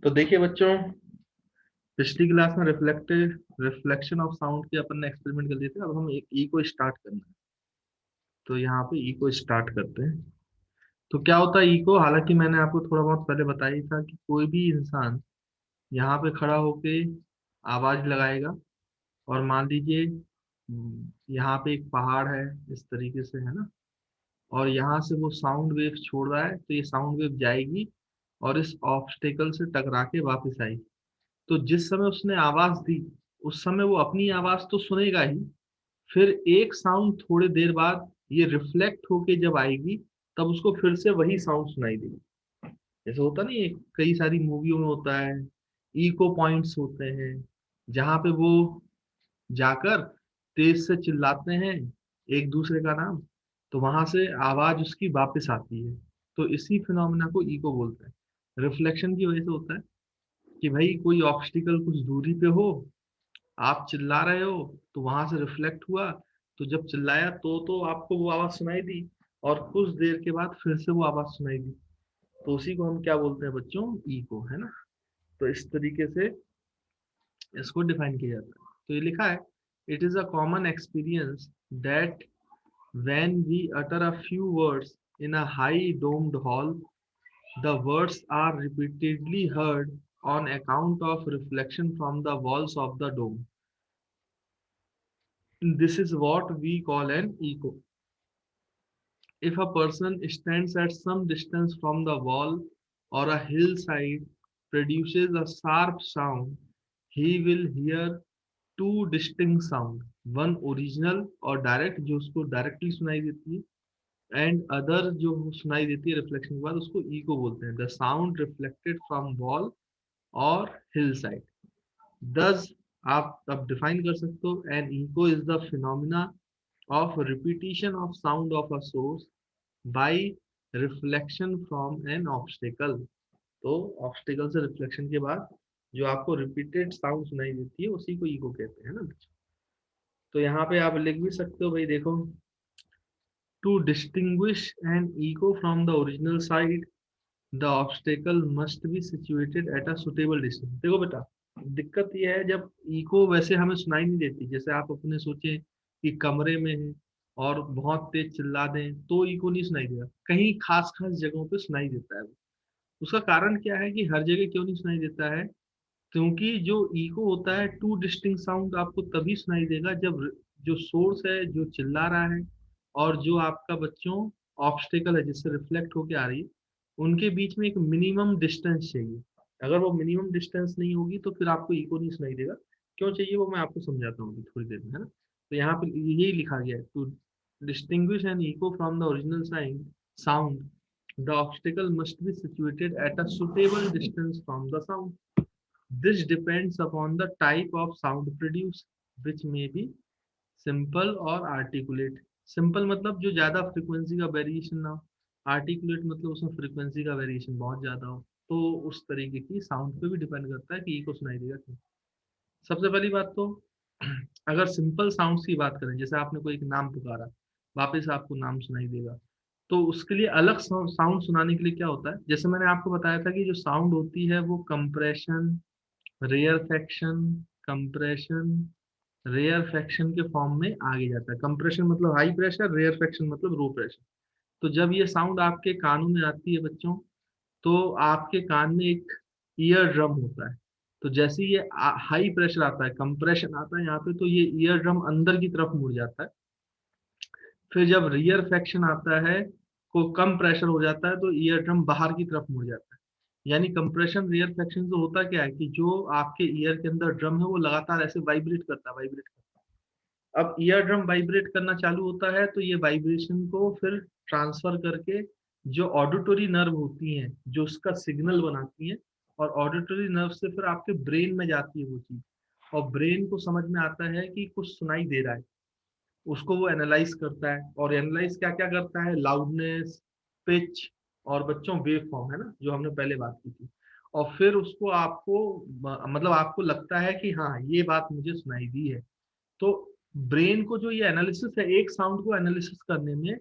तो देखिए बच्चों, पिछली क्लास में रिफ्लेक्शन ऑफ साउंड के अपन ने एक्सपेरिमेंट कर लिए थे। अब हम एक ई को स्टार्ट करना है। तो यहाँ पे ई को स्टार्ट करते हैं। तो क्या होता है ई को, हालांकि मैंने आपको थोड़ा बहुत पहले बताया ही था कि कोई भी इंसान यहाँ पे खड़ा होके आवाज लगाएगा, और मान लीजिए यहाँ पे एक पहाड़ है, इस तरीके से है ना, और यहाँ से वो साउंड वेव छोड़ रहा है, तो ये साउंड वेव जाएगी और इस ऑब्स्टेकल से टकरा के वापस आएगी। तो जिस समय उसने आवाज दी, उस समय वो अपनी आवाज तो सुनेगा ही, फिर एक साउंड थोड़ी देर बाद ये रिफ्लेक्ट होके जब आएगी, तब उसको फिर से वही साउंड सुनाई देगी। जैसे होता नहीं है, कई सारी मूवियों में होता है, इको पॉइंट्स होते हैं जहाँ पे वो जाकर तेज से चिल्लाते हैं एक दूसरे का नाम, तो वहां से आवाज उसकी वापस आती है। तो इसी फिनोमिना को इको बोलते हैं। रिफ्लेक्शन की वजह से होता है कि भाई कोई ऑब्स्टिकल कुछ दूरी पे हो, आप चिल्ला रहे हो, तो वहां से रिफ्लेक्ट हुआ, तो जब चिल्लाया तो आपको वो आवाज सुनाई दी, और कुछ देर के बाद फिर से वो आवाज सुनाई दी। तो उसी को हम क्या बोलते हैं बच्चों, इको, है ना। तो इस तरीके से इसको डिफाइन किया जाता है। तो ये लिखा है, it is a common experience that when we utter a few words in a high domed hall, the words are repeatedly heard on account of reflection from the walls of the dome. This is what we call an echo. If a person stands at some distance from the wall or a hillside produces a sharp sound, he will hear two distinct sound, one original और direct जो उसको directly सुनाई देती है, and other जो सुनाई देती है रिफ्लेक्शन के बाद, उसको इको बोलते हैं। The sound reflected from wall और हिल साइड। दस, आप अब डिफाइन कर सकते हो, an echo is the phenomena of repetition of sound of a source by reflection from an obstacle। तो ऑब्स्टिकल से रिफ्लेक्शन के बाद जो आपको रिपीटेड साउंड सुनाई देती है, उसी को इको कहते हैं ना। तो यहाँ पे आप लिख भी सकते हो भाई, देखो, to distinguish an echo from the original side the obstacle must be situated at a suitable distance. देखो बेटा, दिक्कत ये है, जब इको वैसे हमें सुनाई नहीं देती, जैसे आप अपने सोचे कि कमरे में है और बहुत तेज चिल्ला दें तो इको नहीं सुनाई देगा, कहीं खास खास जगहों पे सुनाई देता है वो। उसका कारण क्या है कि हर जगह क्यों नहीं सुनाई देता है? क्योंकि जो इको होता है, टू डिस्टिंक्ट साउंड आपको तभी सुनाई देगा जब जो सोर्स है जो चिल्ला रहा है, और जो आपका बच्चों ऑब्स्टेकल है जिससे रिफ्लेक्ट होके आ रही है, उनके बीच में एक मिनिमम डिस्टेंस चाहिए। अगर वो मिनिमम डिस्टेंस नहीं होगी तो फिर आपको इको नहीं सुनाई देगा। क्यों चाहिए वो मैं आपको समझाता हूँ अभी थोड़ी देर में, है ना। तो यहाँ पे यही लिखा गया है, to distinguish an echo from the original sound the obstacle must be situated at a suitable distance from the sound. This depends upon the type of sound produced, which may be simple or articulate। Simple मतलब जो ज्यादा frequency का variation ना हो, articulate मतलब उसमें frequency का variation बहुत ज्यादा हो। तो उस तरीके की साउंड पे भी डिपेंड करता है कि को सुनाई देगा क्यों। सबसे पहली बात तो, अगर सिंपल साउंड्स की बात करें, जैसे आपने कोई एक नाम पुकारा, वापस आपको नाम सुनाई देगा, तो उसके लिए अलग साउंड सुनाने के लिए क्या होता है, जैसे मैंने आपको बताया था कि जो साउंड होती है वो कंप्रेशन, रेयरफेक्शन, कंप्रेशन, रेयरफेक्शन के फॉर्म में आगे जाता है। कंप्रेशन मतलब हाई प्रेशर, रेयरफेक्शन मतलब लो प्रेशर। तो जब ये साउंड आपके कानों में आती है बच्चों, तो आपके कान में एक ईयर ड्रम होता है। तो जैसे ही ये हाई प्रेशर आता है, कंप्रेशन आता है यहाँ पे, तो ये ईयर ड्रम अंदर की तरफ मुड़ जाता है। फिर जब रियर फैक्शन आता है, को कम प्रेशर हो जाता है, तो ईयर ड्रम बाहर की तरफ मुड़ जाता है। यानी कंप्रेशन रियर फैक्शन से होता क्या है कि जो आपके ईयर के अंदर ड्रम है वो लगातार ऐसे वाइब्रेट करता है, वाइब्रेट करता है। अब ईयर ड्रम वाइब्रेट करना चालू होता है, तो ये वाइब्रेशन को फिर ट्रांसफर करके जो ऑडिटरी नर्व होती हैं, जो उसका सिग्नल बनाती हैं, और ऑडिटरी नर्व से फिर आपके ब्रेन में जाती है वो चीज, और ब्रेन को समझ में आता है कि कुछ सुनाई दे रहा है। उसको वो एनालाइज करता है, और एनालाइज क्या क्या करता है, लाउडनेस, पिच, और बच्चों वेव फॉर्म, है ना, जो हमने पहले बात की थी। और फिर उसको आपको मतलब आपको लगता है कि हाँ ये बात मुझे सुनाई दी है। तो ब्रेन को जो ये एनालिसिस है, एक साउंड को एनालिसिस करने में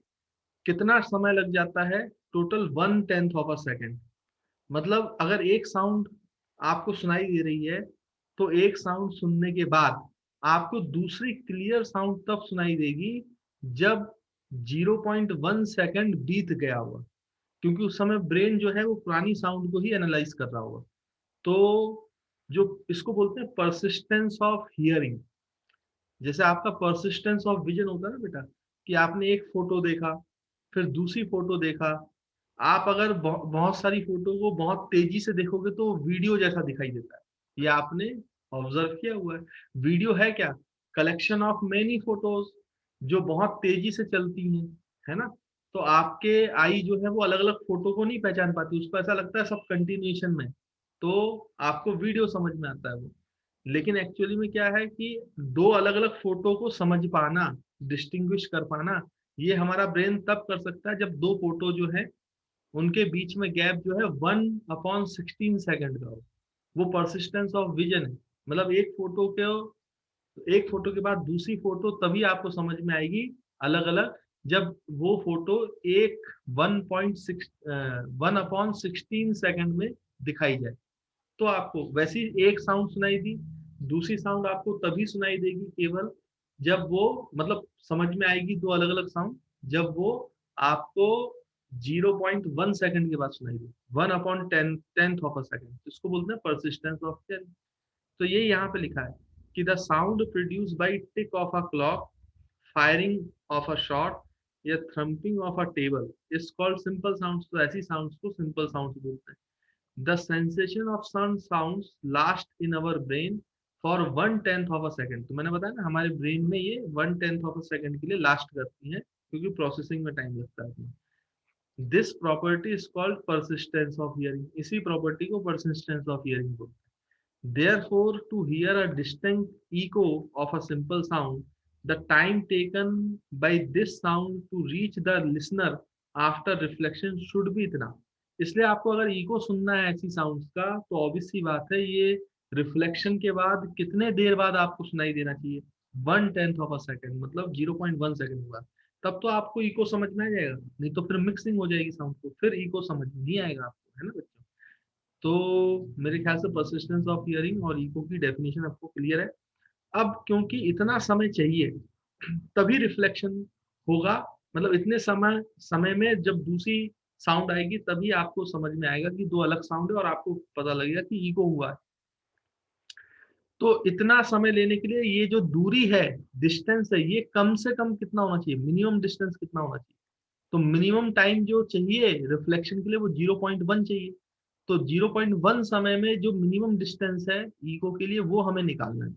कितना समय लग जाता है, टोटल 1/10 ऑफ अ सेकेंड। मतलब अगर एक साउंड आपको सुनाई दे रही है, तो एक साउंड सुनने के बाद आपको दूसरी क्लियर साउंड तब सुनाई देगी जब 0.1 सेकंड बीत गया होगा, क्योंकि उस समय ब्रेन जो है वो पुरानी साउंड को ही एनालाइज कर रहा होगा। तो जो इसको बोलते हैं परसिस्टेंस ऑफ हियरिंग, जैसे आपका परसिस्टेंस ऑफ विजन होता है ना बेटा, कि आपने एक फोटो देखा, फिर दूसरी फोटो देखा। आप अगर बहुत सारी फोटो को बहुत तेजी से देखोगे तो वीडियो जैसा दिखाई देता है, ये आपने ऑब्जर्व किया हुआ है। वीडियो है क्या, कलेक्शन ऑफ मेनी फोटोज जो बहुत तेजी से चलती हैं, है ना। तो आपके आई जो है वो अलग अलग फोटो को नहीं पहचान पाती, उसको ऐसा लगता है सब कंटिन्यूएशन में, तो आपको वीडियो समझ में आता है वो। लेकिन एक्चुअली में क्या है कि दो अलग अलग फोटो को समझ पाना, डिस्टिंग्विश कर पाना, ये हमारा ब्रेन तब कर सकता है जब दो फोटो जो है उनके बीच में गैप जो है 1/16 सेकंड का हो। वो परसिस्टेंस ऑफ विजन है। मतलब एक फोटो के बाद दूसरी फोटो तभी आपको समझ में आएगी अलग अलग, जब वो फोटो एक 1/16 सेकंड में दिखाई जाए। तो आपको वैसी एक साउंड सुनाई दी, दूसरी साउंड आपको तभी सुनाई देगी केवल जब वो, मतलब समझ में आएगी दो अलग अलग साउंड जब वो आपको 0.1 सेकंड के बाद सुनाई दे, 1/10th ऑफ अ सेकंड, इसको बोलते हैं परसिस्टेंस ऑफ हियरिंग। तो ये यहाँ पे लिखा है कि the sound produce by tick of a clock, firing of a shot या thumping of a table is called simple sounds. तो ऐसी साउंड्स को सिंपल साउंड्स बोलते हैं। The sensation of some sounds last in our brain for 1/10 of a second। तो मैंने बताया ना हमारे ब्रेन में ये 1/10 of a second के लिए लास्ट करती है, क्योंकि प्रोसेसिंग में टाइम लगता है। This property is called persistence of hearing. इसी प्रॉपर्टी को परसिस्टेंस ऑफ हियरिंग बोलते हैं। Therefore, to hear a distinct echo of a simple sound, the time taken by this sound to reach the listener after reflection should be इतना। इसलिए आपको अगर eco सुनना है ऐसी साउंड्स का, तो ऑब्वियस सी बात है ये रिफ्लेक्शन के बाद कितने देर बाद आपको सुनाई देना चाहिए, 1/10 of a second, मतलब 0.1 सेकंड के बाद। तब तो आपको इको समझ में आ जाएगा, नहीं तो फिर मिक्सिंग हो जाएगी साउंड को, फिर इको समझ में नहीं आएगा आपको, है ना बच्चों। तो मेरे ख्याल से परसिस्टेंस ऑफ हियरिंग और इको की डेफिनेशन आपको क्लियर है। अब क्योंकि इतना समय चाहिए तभी रिफ्लेक्शन होगा, मतलब इतने समय समय में जब दूसरी साउंड आएगी तभी आपको समझ में आएगा कि दो अलग साउंड है और आपको पता लगेगा कि इको हुआ है। तो इतना समय लेने के लिए ये जो दूरी है, डिस्टेंस है, ये कम से कम कितना होना चाहिए, मिनिमम डिस्टेंस कितना होना चाहिए। तो मिनिमम टाइम जो चाहिए रिफ्लेक्शन के लिए वो 0.1 चाहिए। तो 0.1 समय में जो मिनिमम डिस्टेंस है इको के लिए वो हमें निकालना है।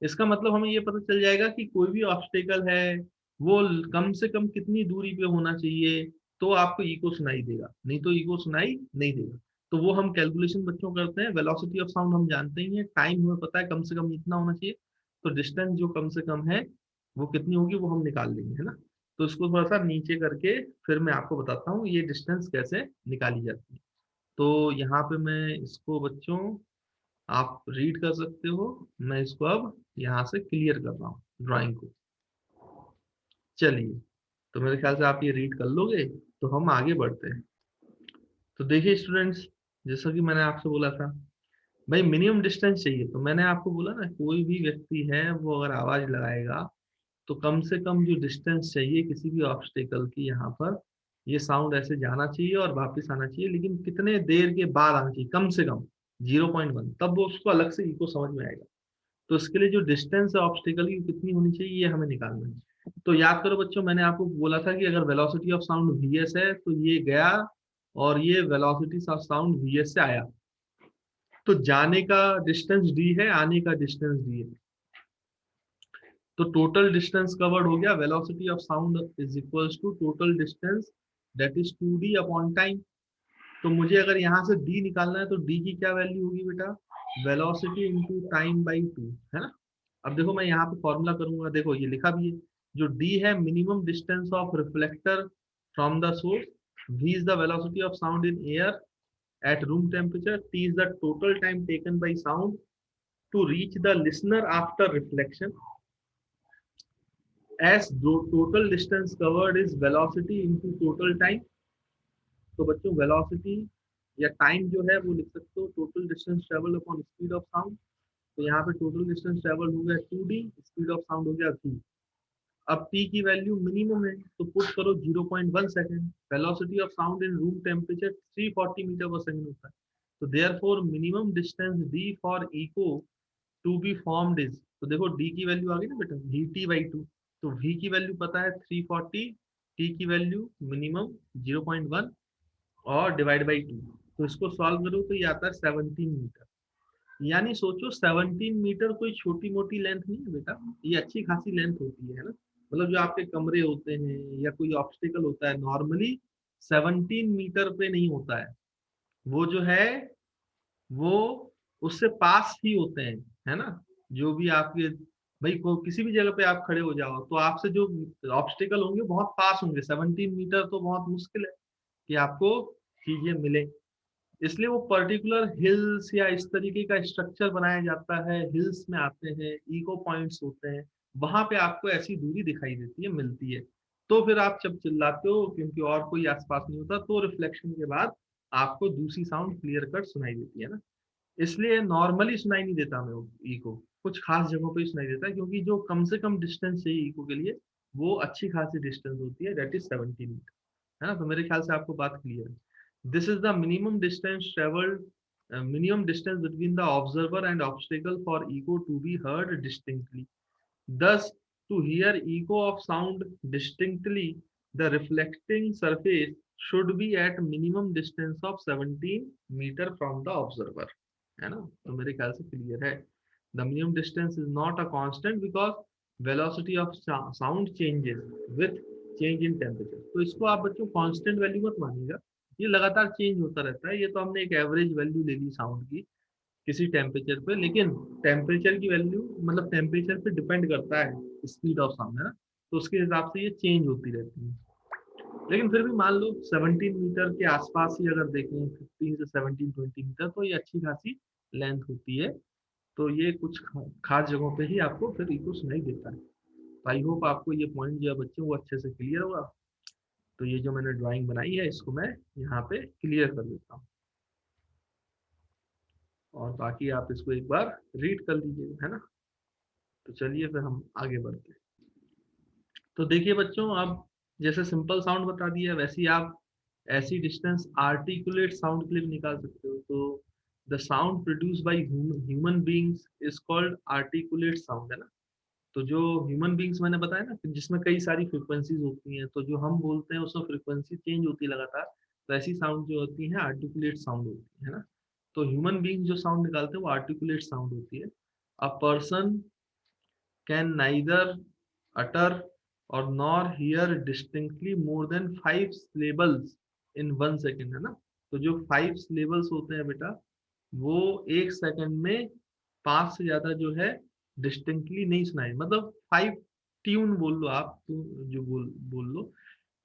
इसका मतलब हमें ये पता चल जाएगा कि कोई भी ऑब्स्टेकल है वो कम से कम कितनी दूरी पे होना चाहिए, तो आपको इको सुनाई देगा, नहीं तो इको सुनाई नहीं देगा। तो वो हम कैलकुलेशन बच्चों करते हैं, वेलोसिटी ऑफ साउंड हम जानते ही हैं, टाइम हमें पता है कम से कम इतना होना चाहिए, तो डिस्टेंस जो कम से कम है वो कितनी होगी वो हम निकाल लेंगे, है ना। तो इसको थोड़ा सा नीचे करके फिर मैं आपको बताता हूँ ये डिस्टेंस कैसे निकाली जाती है। तो यहाँ पे मैं इसको बच्चों आप रीड कर सकते हो, मैं इसको अब यहाँ से क्लियर कर रहा हूँ ड्राइंग को। चलिए, तो मेरे ख्याल से आप ये रीड कर लोगे, तो हम आगे बढ़ते हैं। तो देखिए स्टूडेंट्स, जैसा कि मैंने आपसे बोला था भाई मिनिमम डिस्टेंस चाहिए, तो मैंने आपको बोला ना कोई भी व्यक्ति है वो अगर आवाज लगाएगा तो कम से कम जो डिस्टेंस चाहिए किसी भी ऑब्स्टेकल की, यहाँ पर ये साउंड ऐसे जाना चाहिए और वापस आना चाहिए, लेकिन कितने देर के बाद आना चाहिए, कम से कम 0.1, तब वो उसको अलग से इको समझ में आएगा। तो इसके लिए जो डिस्टेंस है ऑब्स्टेकल की कितनी होनी चाहिए ये हमें निकालना है। तो याद करो बच्चों, मैंने आपको बोला था कि अगर वेलोसिटी ऑफ साउंड vs है तो ये गया और ये वेलोसिटी ऑफ साउंड vs से आया, तो जाने का डिस्टेंस d है, आने का डिस्टेंस d है। तो टोटल डिस्टेंस कवर्ड हो गया, velocity of sound is equals to total distance that is 2d upon time. तो मुझे अगर यहाँ से d निकालना है तो d की क्या वैल्यू होगी बेटा, वेलोसिटी इंटू टाइम बाई 2, है ना। अब देखो मैं यहाँ पे फॉर्मूला करूंगा, देखो ये लिखा भी है, जो d है minimum distance of reflector from the source, v is the velocity of sound in air at room temperature, t is the total time taken by sound to reach the listener after reflection, as total distance covered is velocity into total time। तो बच्चों velocity या time जो है वो लिख सकते हो total distance travel upon speed of sound. तो यहाँ पे टोटल डिस्टेंस ट्रेवल हो गया 2d, स्पीड ऑफ साउंड हो गया v। अब t की वैल्यू मिनिमम है तो पुट करो 0.1 second. Velocity of sound in room temperature 340 metre per second होता है। तो therefore minimum distance d for echo to be formed is, तो देखो d की वैल्यू आ गई ना बेटा vt/2। तो v की वैल्यू पता है 340, t की वैल्यू मिनिमम 0.1 और डिवाइड बाई 2। तो इसको सॉल्व करो तो ये आता है 17 मीटर। यानी सोचो 17 मीटर कोई छोटी मोटी लेंथ नहीं है बेटा, ये अच्छी खासी लेंथ होती है ना। मतलब जो आपके कमरे होते हैं या कोई ऑब्स्टिकल होता है नॉर्मली 17 मीटर पे नहीं होता है, वो जो है वो उससे पास ही होते हैं, है ना। जो भी आपके भाई को किसी भी जगह पे आप खड़े हो जाओ तो आपसे जो ऑब्स्टिकल होंगे बहुत पास होंगे, 17 मीटर तो बहुत मुश्किल है कि आपको चीजें मिले। इसलिए वो पर्टिकुलर हिल्स या इस तरीके का स्ट्रक्चर बनाया जाता है, हिल्स में आते हैं, इको पॉइंट्स होते हैं, वहां पे आपको ऐसी दूरी दिखाई देती है, मिलती है। तो फिर आप जब चिल्लाते हो क्योंकि और कोई आसपास नहीं होता तो रिफ्लेक्शन के बाद आपको दूसरी साउंड क्लियर कट सुनाई देती है ना। इसलिए नॉर्मली सुनाई नहीं देता हमें इको, कुछ खास जगहों पे ही सुनाई देता है क्योंकि जो कम से कम डिस्टेंस चाहिए इको के लिए वो अच्छी खासी डिस्टेंस होती है, दैट इज 17 मीटर, है ना। तो मेरे ख्याल से आपको बात क्लियर है। This is the minimum distance between the observer and obstacle for echo to be heard distinctly. Thus, to hear echo of sound distinctly, the reflecting surface should be at minimum distance of 17 meter from the observer. है ना, तो मेरे ख्याल से clear है। The minimum distance is not a constant because velocity of sound changes with change in temperature. तो इसको आप बच्चों कांस्टेंट वैल्यू मत मानिएगा, ये लगातार चेंज होता रहता है। ये तो हमने एक एवरेज वैल्यू ले ली साउंड की किसी टेम्परेचर पे, लेकिन टेम्परेचर की वैल्यू मतलब टेम्परेचर पे डिपेंड करता है स्पीड ऑफ साउंड, है ना। तो उसके हिसाब से ये चेंज होती रहती है। लेकिन फिर भी मान लो 17 मीटर के आसपास ही अगर देखें, 15 से 17 20 मीटर, तो ये अच्छी खासी लेंथ होती है। तो ये कुछ खास जगहों पे ही आपको फिर इको सुनाई देता है। तो आई होप आपको ये पॉइंट जो है बच्चों वो अच्छे से क्लियर होगा। तो ये जो मैंने ड्राइंग बनाई है इसको मैं यहाँ पे क्लियर कर देता हूँ, और बाकी आप इसको एक बार रीड कर लीजिएगा, है ना। तो चलिए फिर हम आगे बढ़ते हैं। तो देखिए बच्चों, अब जैसे सिंपल साउंड बता दिया वैसे ही आप ऐसी डिस्टेंस आर्टिकुलेट साउंड के लिए भी निकाल सकते हो। तो the sound produce by human beings is called articulate sound, है ना। तो जो ह्यूमन बीइंग्स मैंने बताया ना कि जिसमें कई सारी फ्रिक्वेंसीज होती हैं, तो जो हम बोलते हैं उसमें फ्रिक्वेंसी चेंज होती है लगातार, तो ऐसी साउंड जो होती है आर्टिकुलेट साउंड होती है ना। तो ह्यूमन बीइंग जो साउंड निकालते हैं वो आर्टिकुलेट साउंड होती है। A person can neither utter or nor hear distinctly more than 5 syllables in 1 second, है ना। तो जो 5 syllables होते हैं बेटा वो 1 सेकंड में 5 से ज्यादा जो है डिस्टिंक्टली नहीं सुनाई, मतलब 5 ट्यून बोल लो आप, तो जो बोल लो।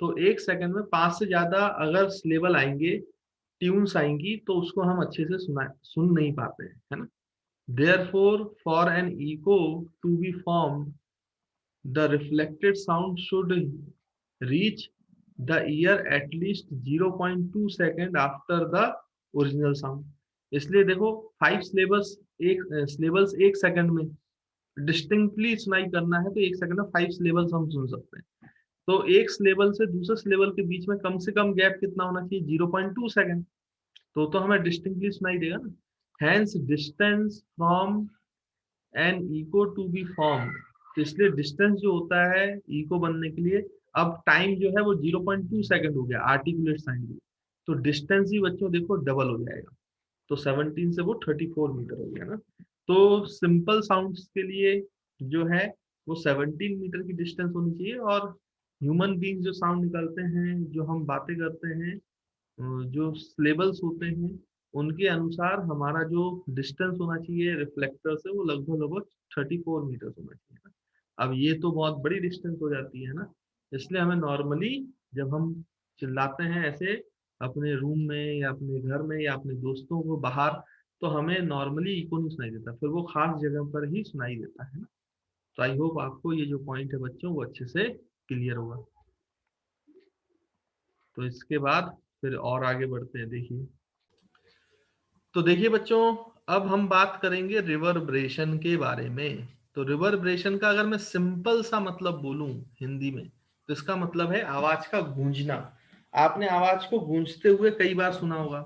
तो 1 सेकंड में 5 से ज्यादा अगर सिलेबल आएंगे, ट्यून्स आएंगी, तो उसको हम अच्छे से सुन नहीं पाते हैं, है ना। Therefore, for an echo to be formed, the reflected sound should reach the ear at least 0.2 second after the original sound. इसलिए देखो 5 syllables 1 सेकंड में डिस्टिंक्टली सुनाई करना है, तो 1 सेकंड में 5 syllables हम सुन सकते हैं। तो एक सिलेबल से दूसरे सिलेबल के बीच में कम से कम गैप कितना होना चाहिए, 0.2 सेकंड। तो हमें डिस्टिंक्टली सुनाई देगा ना। Hence distance from an echo to be form, तो इसलिए डिस्टेंस जो होता है इको बनने के लिए, अब टाइम जो है वो 0.2 सेकंड हो गया आर्टिकुलेट साउंड के लिए। तो डिस्टेंस ही बच्चों देखो डबल हो जाएगा, तो 17 से वो 34 मीटर हो गया ना। तो सिंपल साउंड्स के लिए जो है वो 17 मीटर की डिस्टेंस होनी चाहिए। और ह्यूमन बींग जो साउंड निकालते हैं, जो हम बातें करते हैं, जो सिलेबल्स होते हैं, उनके अनुसार हमारा जो डिस्टेंस होना चाहिए रिफ्लेक्टर से वो लगभग लगभग 34 मीटर होना चाहिए ना। अब ये तो बहुत बड़ी डिस्टेंस हो जाती है ना। इसलिए हमें नॉर्मली जब हम चिल्लाते हैं ऐसे अपने रूम में या अपने घर में या अपने दोस्तों को बाहर, तो हमें नॉर्मली इको नहीं सुनाई देता, फिर वो खास जगह पर ही सुनाई देता है ना। तो आई होप आपको ये जो पॉइंट है बच्चों वो अच्छे से क्लियर होगा। तो इसके बाद फिर और आगे बढ़ते हैं, देखिए तो देखिए बच्चों, अब हम बात करेंगे रिवर्बरेशन के बारे में। तो रिवर्बरेशन का अगर मैं सिंपल सा मतलब बोलूं हिंदी में, तो इसका मतलब है आवाज का गूंजना। आपने आवाज को गूंजते हुए कई बार सुना होगा।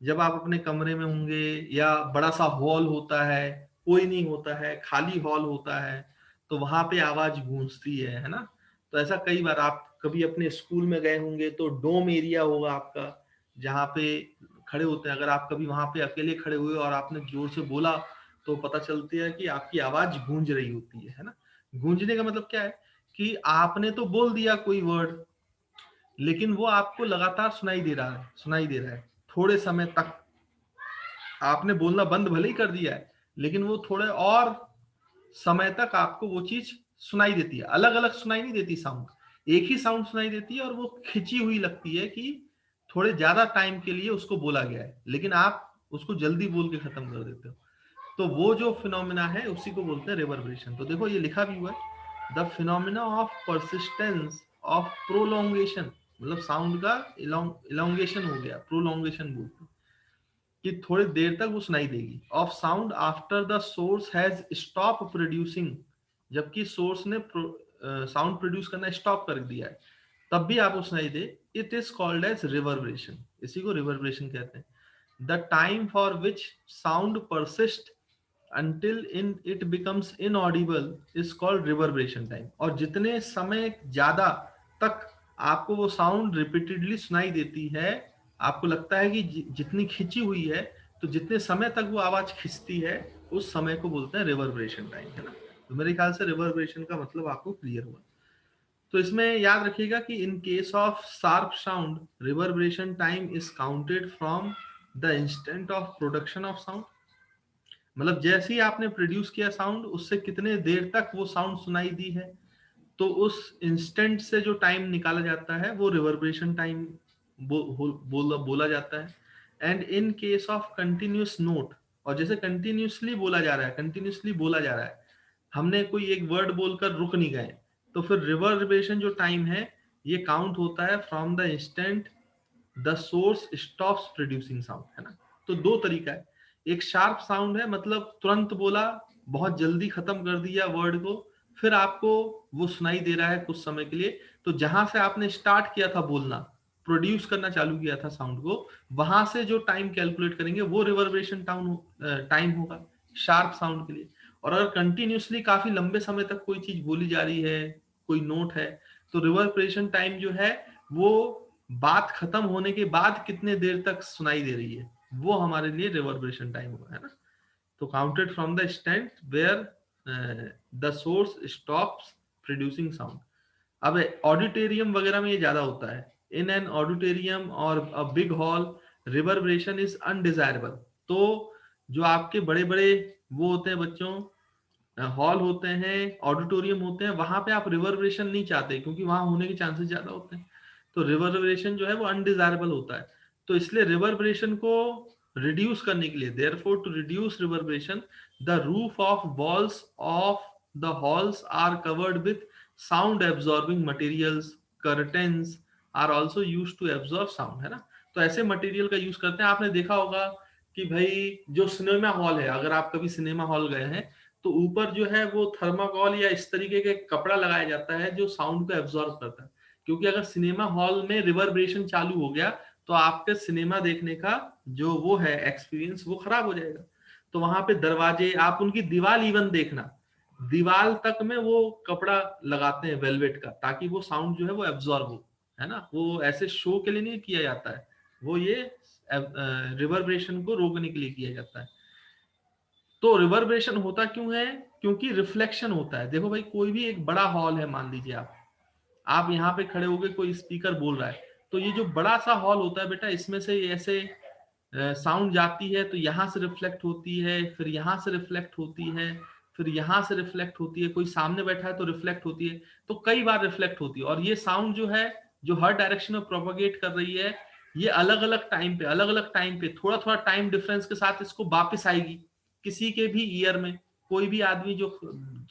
जब आप अपने कमरे में होंगे या बड़ा सा हॉल होता है, कोई नहीं होता है, खाली हॉल होता है, तो वहां पे आवाज गूंजती है ना। तो ऐसा कई बार आप कभी अपने स्कूल में गए होंगे, तो डोम एरिया होगा आपका, जहाँ पे खड़े होते हैं। अगर आप कभी वहां पे अकेले खड़े हुए और आपने जोर से बोला, तो पता चलती है कि आपकी आवाज गूंज रही होती है ना। गूंजने का मतलब क्या है कि आपने तो बोल दिया कोई वर्ड, लेकिन वो आपको लगातार सुनाई दे रहा है थोड़े समय तक। आपने बोलना बंद भले ही कर दिया है, लेकिन वो थोड़े और समय तक आपको वो चीज सुनाई देती है। अलग अलग सुनाई नहीं देती साउंड, एक ही साउंड सुनाई देती है, और वो खिंची हुई लगती है कि थोड़े ज्यादा टाइम के लिए उसको बोला गया है, लेकिन आप उसको जल्दी बोल के खत्म कर देते हो। तो वो जो फिनोमिना है उसी को बोलते हैं रिवर्बरेशन। तो देखो ये लिखा भी हुआ है, the phenomena of persistence of prolongation, मतलब साउंड का इलोंगेशन हो गया, प्रोलोंगेशन बोलते हैं कि थोड़ी देर तक वो सुनाई देगी। Of sound after the source has stop producing, जबकि सोर्स ने साउंड प्रोड्यूस करना स्टॉप कर दिया है, तब भी आपको सुनाई दे, it is called as reverberation. इसी को रिवर्बरेशन कहते हैं। The time for which sound persist until in it becomes inaudible is called reverberation time। और जितने समय ज्यादा तक आपको वो साउंड रिपीटेडली सुनाई देती है, आपको लगता है कि जितनी खिंची हुई है, तो जितने समय तक वो आवाज खिंचती है, उस समय को बोलते हैं रिवर्बरेशन टाइम, है ना। तो मेरे ख्याल से रिवर्बरेशन का मतलब आपको क्लियर हुआ। तो इसमें याद रखिएगा कि in case of sharp sound, reverberation time is counted from the instant of production of sound. मतलब जैसे ही आपने प्रोड्यूस किया साउंड, उससे कितने देर तक वो साउंड सुनाई दी है, तो उस इंस्टेंट से जो टाइम निकाला जाता है वो रिवर्बरेशन टाइम बोला जाता है। And in case of continuous note, और जैसे कंटिन्यूसली बोला जा रहा है, कंटिन्यूसली बोला जा रहा है, हमने कोई एक वर्ड बोलकर रुक नहीं गए, तो फिर रिवर्बरेशन जो टाइम है ये काउंट होता है from the instant the source stops producing sound, है ना। तो दो तरीका है। एक शार्प साउंड है, मतलब तुरंत बोला, बहुत जल्दी खत्म कर दिया वर्ड को, फिर आपको वो सुनाई दे रहा है कुछ समय के लिए। तो जहां से आपने स्टार्ट किया था बोलना, प्रोड्यूस करना चालू किया था साउंड को, वहां से जो टाइम कैलकुलेट करेंगे वो रिवर्बरेशन टाइम होगा शार्प साउंड के लिए। और अगर कंटिन्यूसली काफी लंबे समय तक कोई चीज बोली जा रही है, कोई नोट है, तो रिवर्बरेशन टाइम जो है वो बात खत्म होने के बाद कितने देर तक सुनाई दे रही है, वो हमारे लिए रिवर्बरेशन टाइम होगा, है ना। तो counted from the stand where the source stops producing sound. अब ऑडिटोरियम वगैरह में ये ज्यादा होता है। इन एन ऑडिटोरियम और a big hall, reverberation is undesirable. तो जो आपके बड़े बड़े वो होते हैं बच्चों, हॉल होते हैं, ऑडिटोरियम होते हैं, वहां पे आप रिवर्बरेशन नहीं चाहते, क्योंकि वहां होने के चांसेस ज्यादा होते हैं। तो रिवर्बरेशन जो है वो अनडिजायरेबल होता है। तो इसलिए रिवर्बरेशन को रिड्यूस करने के लिए, therefore to reduce reverberation, the roof of walls of the halls are covered with sound absorbing materials, curtains are also used to absorb sound, है ना। तो ऐसे मटेरियल का यूज करते हैं। आपने देखा होगा कि भाई जो सिनेमा हॉल है, अगर आप कभी सिनेमा हॉल गए हैं, तो ऊपर जो है वो थर्माकोल या इस तरीके के कपड़ा लगाया जाता है जो साउंड को एब्जॉर्ब करता है। क्योंकि अगर सिनेमा हॉल में रिवर्बरेशन चालू हो गया, तो आपके सिनेमा देखने का जो वो है एक्सपीरियंस, वो खराब हो जाएगा। तो वहां पे दरवाजे, आप उनकी दीवार इवन देखना, दीवार तक में वो कपड़ा लगाते हैं वेलवेट का, ताकि वो साउंड जो है वो एब्जॉर्ब हो, है ना। वो ऐसे शो के लिए नहीं किया जाता है, वो ये रिवर्बरेशन को रोकने के लिए किया जाता है। तो रिवर्बरेशन होता क्यों है? क्योंकि रिफ्लेक्शन होता है। देखो भाई, कोई भी एक बड़ा हॉल है, मान लीजिए आप यहाँ पे खड़े होके कोई स्पीकर बोल रहा है, तो ये जो बड़ा सा हॉल होता है बेटा, इसमें से ऐसे साउंड जाती है, तो यहाँ से रिफ्लेक्ट होती है, फिर यहाँ से रिफ्लेक्ट होती है, फिर यहाँ से रिफ्लेक्ट होती है, कोई सामने बैठा है तो रिफ्लेक्ट होती है, तो कई बार रिफ्लेक्ट होती है। और ये साउंड जो है, जो हर डायरेक्शन में प्रोपोगेट कर रही है, ये अलग अलग टाइम पे थोड़ा थोड़ा टाइम डिफरेंस के साथ इसको वापस आएगी किसी के भी ईयर में। कोई भी आदमी जो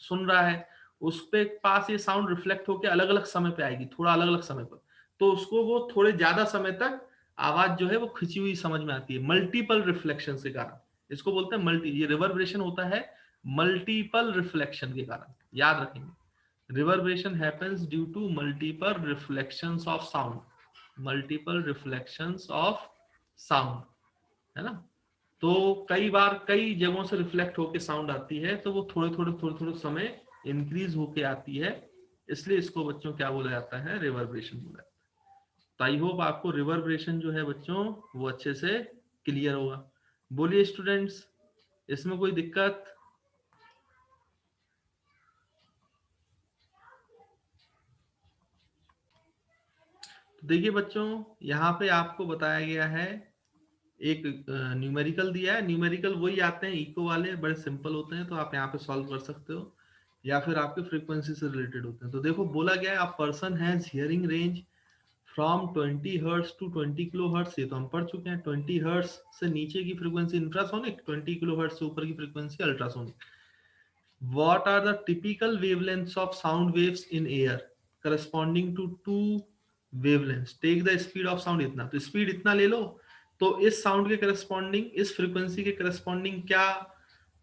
सुन रहा है, उस पे पास ये साउंड रिफ्लेक्ट होकर अलग अलग समय पे आएगी, थोड़ा अलग अलग समय पर। तो उसको वो थोड़े ज्यादा समय तक आवाज जो है वो खिंची हुई समझ में आती है मल्टीपल रिफ्लेक्शन के कारण। इसको बोलते हैं मल्टी, ये रिवर्बरेशन होता है मल्टीपल रिफ्लेक्शन के कारण, याद रखेंगे। Reverberation happens due to multiple reflections of sound, multiple reflections of sound, है ना। तो कई बार कई जगहों से रिफ्लेक्ट होके साउंड आती है, तो वो थोड़े थोड़े समय इंक्रीज होके आती है, इसलिए इसको बच्चों क्या बोला जाता है, रिवर्बरेशन बोला जाता है। तो आई होप आपको रिवर्बरेशन जो है बच्चों वो अच्छे से क्लियर होगा। बोलिए स्टूडेंट्स, इसमें कोई दिक्कत? तो देखिए बच्चों, यहाँ पे आपको बताया गया है, एक न्यूमेरिकल दिया है। न्यूमेरिकल वही आते हैं इको वाले, बड़े सिंपल होते हैं, तो आप यहाँ पे सॉल्व कर सकते हो, या फिर आपके फ्रीक्वेंसी से रिलेटेड होते हैं। तो देखो बोला गया है a person has hearing range from 20 hertz to 20 kilo hertz. ये तो हम पढ़ चुके हैं। 20 हर्ट्ज से नीचे की फ्रीक्वेंसी इंफ्रासोनिक, 20 किलो हर्ट्ज से ऊपर की frequency ultrasonic. What are the typical wavelengths of sound waves in air corresponding to two wavelengths? Take the speed of sound इतना, तो स्पीड इतना ले लो, तो इस साउंड के करस्पॉन्डिंग, इस फ्रीक्वेंसी के करस्पॉन्डिंग क्या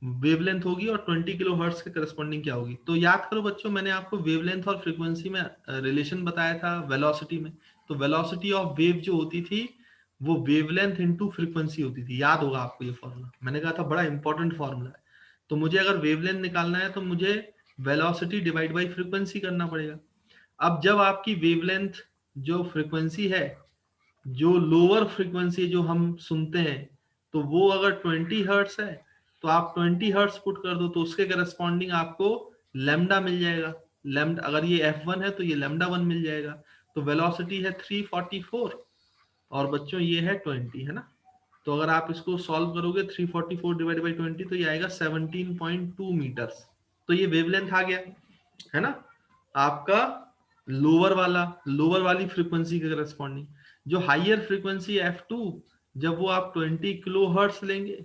वेवलेंथ होगी, और 20 किलो हर्ट्ज के करस्पॉन्डिंग क्या होगी। तो याद करो बच्चों, मैंने आपको वेवलेंथ और फ्रीक्वेंसी में रिलेशन बताया था वेलोसिटी में। तो वेलोसिटी ऑफ वेव जो होती थी वो वेवलेंथ इनटू फ्रीक्वेंसी होती थी। याद होगा आपको ये फॉर्मूला, मैंने कहा था बड़ा इंपॉर्टेंट फॉर्मूला है। तो मुझे अगर वेवलेंथ निकालना है तो मुझे वेलोसिटी डिवाइड बाई फ्रीक्वेंसी करना पड़ेगा। अब जब आपकी वेवलेंथ जो फ्रीक्वेंसी है, जो लोअर फ्रीक्वेंसी जो हम सुनते हैं, तो वो अगर 20 हर्ट्स है, तो आप 20 हर्ट्स पुट कर दो, तो उसके करस्पॉन्डिंग आपको लैम्डा मिल जाएगा। लैम्डा अगर ये f1 है तो ये लैम्डा 1 मिल जाएगा। तो वेलोसिटी है 344 और बच्चों ये है 20, है ना। तो अगर आप इसको सॉल्व करोगे 344 डिवाइड बाई 20, तो ये आएगा 17.2 मीटर्स। तो ये वेवलेंथ आ गया, है ना, आपका लोअर वाली फ्रीक्वेंसी के करस्पॉन्डिंग। जो हाइयर फ्रीक्वेंसी f2, जब वो आप 20 किलो हर्ट्स लेंगे,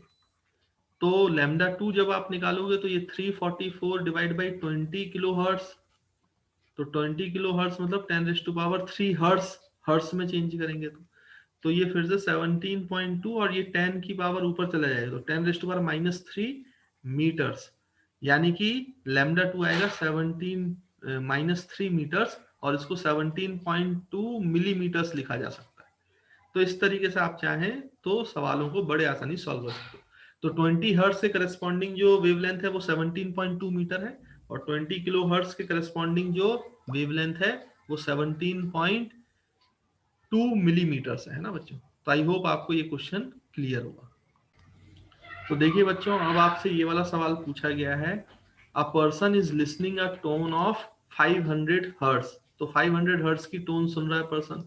तो लैम्डा 2 जब आप निकालोगे तो ये 344 डिवाइड बाई 20 किलो हर्ट्स, तो 20 किलो हर्ट्स मतलब 10⁻³ हर्ट्स, हर्ट्स में चेंज करेंगे तो ये फिर से 17.2 और ये 10 की पावर ऊपर चला जाएगा, तो 10⁻³ मीटर्स, यानी कि लैम्डा 2 आएगा 17 - 3 मीटर्स, और इसको 17.2 मिलीमीटर्स लिखा जा सकता है। तो इस तरीके से आप चाहें तो सवालों को बड़े आसानी सॉल्व कर सकते हो। तो 20 हर्ट्ज से करस्पॉन्डिंग जो वेवलेंथ है वो 17.2 मीटर है, और 20 किलो हर्ट्ज के करस्पॉन्डिंग जो वेवलेंथ है वो 17.2 मिलीमीटर है ना बच्चों। तो आई होप आपको ये क्वेश्चन क्लियर होगा। तो देखिए बच्चों, अब आपसे ये वाला सवाल पूछा गया है, a person is listening a tone of 500 hertz. तो 500 हर्ट्ज की टोन सुन रहा है person,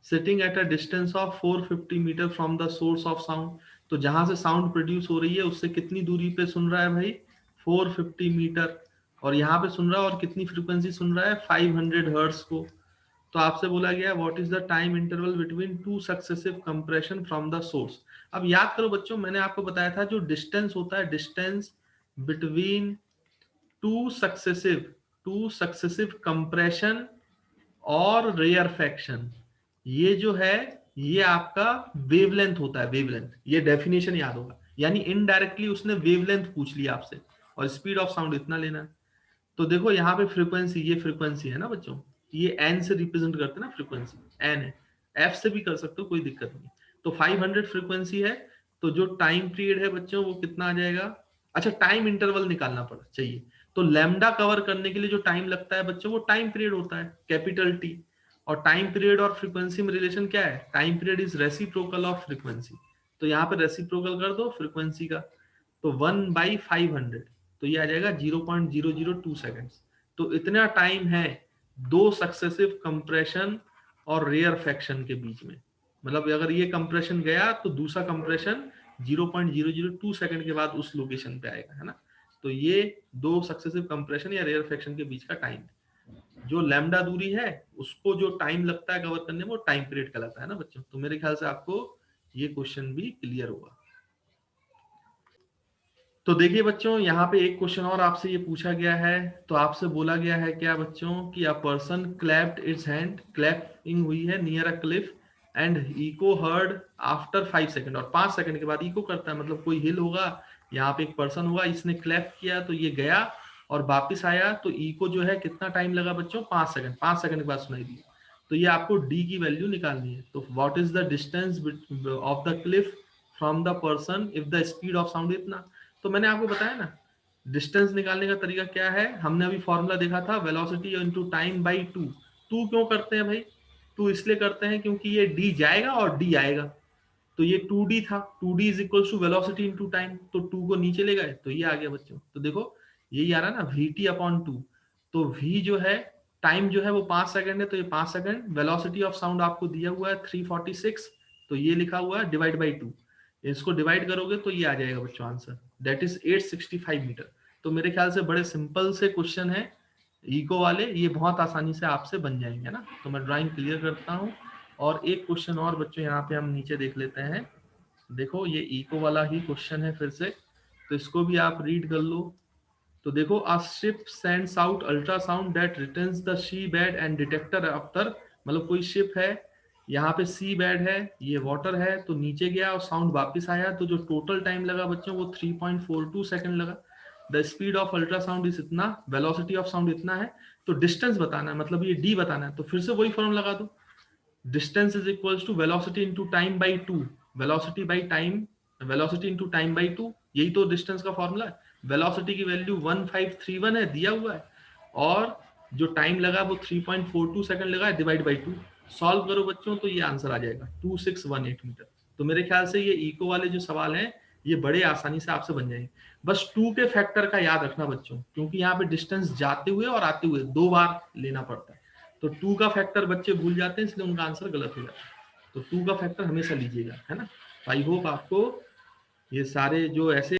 sitting at a distance of 450 metre from the source of sound. तो जहां से साउंड प्रोड्यूस हो रही है उससे कितनी दूरी पे सुन रहा है भाई, 450 मीटर, और यहाँ पे सुन रहा है, और कितनी फ्रीक्वेंसी सुन रहा है, 500 हर्ट्ज को। तो आपसे बोला गया what is the time interval between two successive compression from the source. अब याद करो बच्चों, मैंने आपको बताया था जो डिस्टेंस होता है, distance between two successive compression और रेयरफेक्शन, ये जो है ये आपका वेवलेंथ होता है, वेवलेंथ। ये डेफिनेशन याद होगा, यानी इनडायरेक्टली उसने वेवलेंथ पूछ लिया आपसे, और स्पीड ऑफ साउंड इतना लेना है। तो देखो यहाँ पे फ्रीक्वेंसी, ये फ्रीक्वेंसी है ना बच्चों, ये एन से रिप्रेजेंट करते हैं ना, फ्रीक्वेंसी एन है, एफ से भी कर सकते हो, कोई दिक्कत नहीं। तो 500 फ्रीक्वेंसी है, तो जो टाइम पीरियड है बच्चों वो कितना आ जाएगा, अच्छा टाइम इंटरवल निकालना पड़ा चाहिए। तो लैम्डा कवर करने के लिए जो टाइम लगता है बच्चों वो टाइम पीरियड होता है, कैपिटल टी। और टाइम पीरियड और फ्रीक्वेंसी में रिलेशन क्या है, time period is reciprocal of frequency. तो यहाँ पे रेसिप्रोकल कर दो फ्रीक्वेंसी का, तो 1/500, तो ये आ जाएगा 0.002 सेकेंड्स। तो इतना टाइम है दो सक्सेसिव कंप्रेशन और रेयरफेक्शन के बीच में। मतलब अगर ये कंप्रेशन गया तो दूसरा कंप्रेशन 0.002 सेकंड के बाद उस लोकेशन पे आएगा, है ना। तो ये दो सक्सेसिव कंप्रेशन या रेयरफेक्शन के बीच का टाइम, जो लैम्डा दूरी है उसको जो टाइम लगता है कवर करने में वो टाइम पीरियड कहलाता है ना बच्चों। तो मेरे ख्याल से आपको ये क्वेश्चन भी क्लियर होगा। तो देखिए बच्चों, यहाँ पे एक क्वेश्चन और आपसे ये पूछा गया है। तो आपसे बोला गया है क्या बच्चों कि a person clapped its hand, clapping हुई है near a cliff and echo heard after 5 second, और 5 सेकंड के बाद इको करता है, मतलब कोई हिल होगा, यहाँ पे एक पर्सन होगा, इसने क्लैप किया तो ये गया और वापिस आया, तो इको जो है कितना टाइम लगा बच्चों, 5 सेकंड, 5 सेकंड के बाद सुनाई दी। तो ये आपको डी की वैल्यू निकालनी है। तो what is the distance of the Cliff from the person if the speed of sound इतना। तो मैंने आपको बताया ना डिस्टेंस निकालने का तरीका क्या है, हमने अभी फॉर्मूला देखा था, velocity into time by two. Two क्यों करते हैं भाई, टू इसलिए करते हैं क्योंकि ये डी जाएगा और डी आएगा, तो ये 2d था, 2d is equal to velocity into time, तो 2 को नीचे ले गए तो ये आ गया बच्चों। तो देखो यही आ रहा ना vt अपॉन 2, तो v जो है टाइम जो है वो 5 सेकंड है, तो ये 5 सेकंड, वेलोसिटी ऑफ साउंड आपको दिया हुआ है 346, तो ये लिखा हुआ है डिवाइड बाई 2, इसको डिवाइड करोगे तो ये आ जाएगा बच्चों आंसर, दैट इज 865 मीटर। तो मेरे ख्याल से बड़े सिंपल से क्वेश्चन है इको वाले, ये बहुत आसानी से आपसे बन जाएंगे ना। तो मैं ड्राइंग क्लियर करता हूँ, और एक क्वेश्चन और बच्चों यहाँ पे हम नीचे देख लेते हैं। देखो ये इको वाला ही क्वेश्चन है फिर से, तो इसको भी आप रीड कर लो। तो देखो a ship sends out ultrasound that returns the sea bed and detector after, मतलब कोई शिप है, यहाँ पे सी बेड है, ये वाटर है, तो नीचे गया और साउंड वापस आया, तो जो टोटल टाइम लगा बच्चों वो 3.42 सेकंड लगा। The speed of ultrasound is इतना, वेलोसिटी ऑफ साउंड इतना है, तो डिस्टेंस बताना है, मतलब ये डी बताना है, तो फिर से वही फॉर्म लगा दो, distance is equals to velocity into time by 2, velocity by time, velocity into time by 2, यही तो डिस्टेंस का फॉर्मूला है। वेलोसिटी की वैल्यू 1531 है, दिया हुआ है, और जो टाइम लगा वो 3.42 सेकंड लगा है, डिवाइड बाई 2, सॉल्व करो बच्चों तो ये आंसर आ जाएगा 2618 मीटर। तो मेरे ख्याल से ये इको वाले जो सवाल हैं ये बड़े आसानी से आपसे बन जाएंगे। बस 2 के फैक्टर का याद रखना बच्चों, क्योंकि यहाँ पे डिस्टेंस जाते हुए और आते हुए 2 बार लेना पड़ता है, तो 2 का फैक्टर बच्चे भूल जाते हैं, इसलिए उनका आंसर गलत हो जाता है। तो 2 का फैक्टर हमेशा लीजिएगा, है ना। आई होप आपको ये सारे जो ऐसे